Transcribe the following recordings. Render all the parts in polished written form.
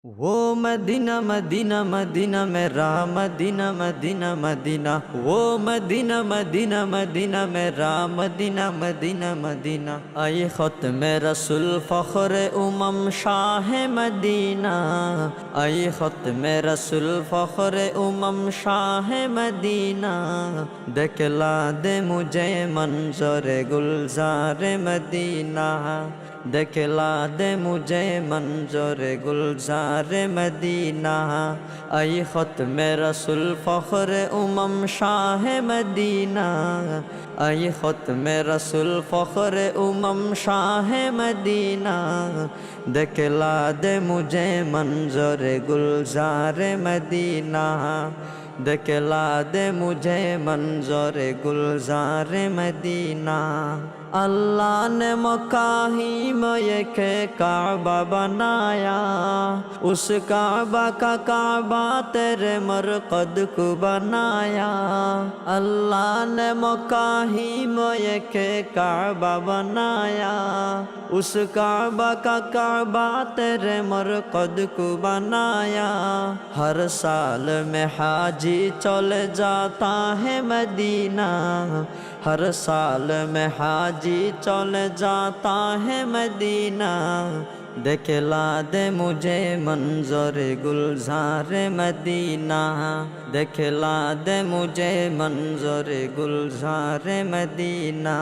وہ مدینہ مدینہ مدینہ میرا مدینہ مدینہ مدینہ وہ مدینہ مدینہ مدینہ میرا مدینہ مدینہ مدینہ آئی ختم رسول فخر امم شاہ مدینہ آئی ختم رسول فخر امم شاہ مدینہ دکھلا دے مجھے منظر گلزار مدینہ دکھلا دے مجھے منظر گلزار مدینہ آئی ختم رسول فخر امم شاہ مدینہ آئی ختم رسول فخر امم شاہ مدینہ دکھلا دے مجھے منظر گلزار مدینہ دکھلا دے مجھے منظر گلزار مدینہ اللہ نے مکہ ہی میں ایک کعبہ بنایا اس کعبہ کا کعبہ تیرے مرقد کو بنایا اللہ نے مکہ ہی میں ایک کعبہ بنایا اس کعبہ کا کعبہ تیرے مرقد کو بنایا ہر سال میں حاجی چلے جاتا ہے مدینہ ہر سال میں حاجی چلے جاتا ہے مدینہ دکھلا دے مجھے منظر گلزار مدینہ دکھلا دے مجھے منظر گلزار مدینہ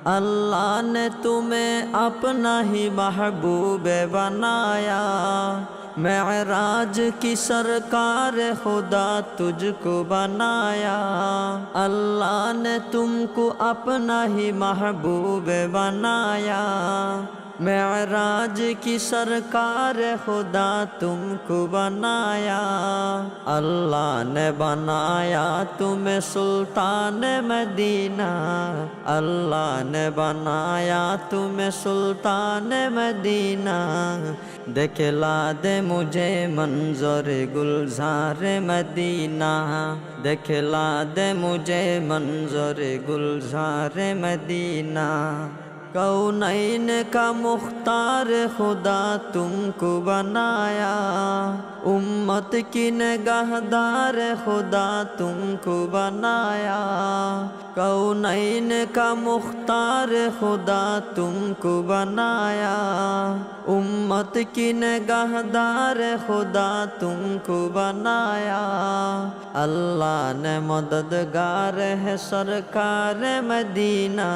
اللہ نے تمہیں اپنا ہی محبوب بنایا معراج کی سرکار خدا تجھ کو بنایا اللہ نے تم کو اپنا ہی محبوب بنایا معراج کی سرکار خدا تم کو بنایا اللہ نے بنایا تمہیں سلطان مدینہ اللہ نے بنایا تمہیں سلطان مدینہ دکھلا دے مجھے منظر گلزار مدینہ دکھلا دے مجھے منظر گلزار مدینہ کونین کا مختار خدا تم کو بنایا امت کی نگہدار خدا تم کو بنایا کونین کا مختار خدا تم کو بنایا امت کی نگہدار خدا تم کو بنایا اللہ نے مددگار ہے سرکار مدینہ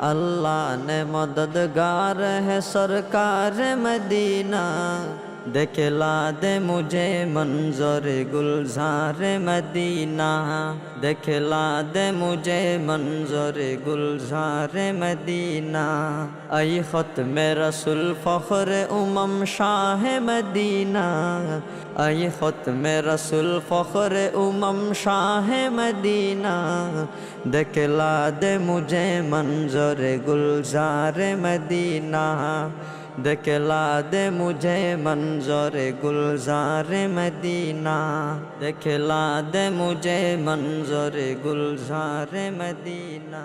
اللہ نے مددگار ہے سرکار مدینہ دکھلا دے مجھے منظر گلزار مدینہ دکھلا دے مجھے منظر گلزار مدینہ آئی ختم رسول فخر امم شاہ مدینہ آئی ختم رسول فخر امم شاہ مدینہ دکھلا دے مجھے منظر گلزار مدینہ دکھلا دے مجھے منظر گلزار مدینہ دکھلا دے مجھے منظر گلزار مدینہ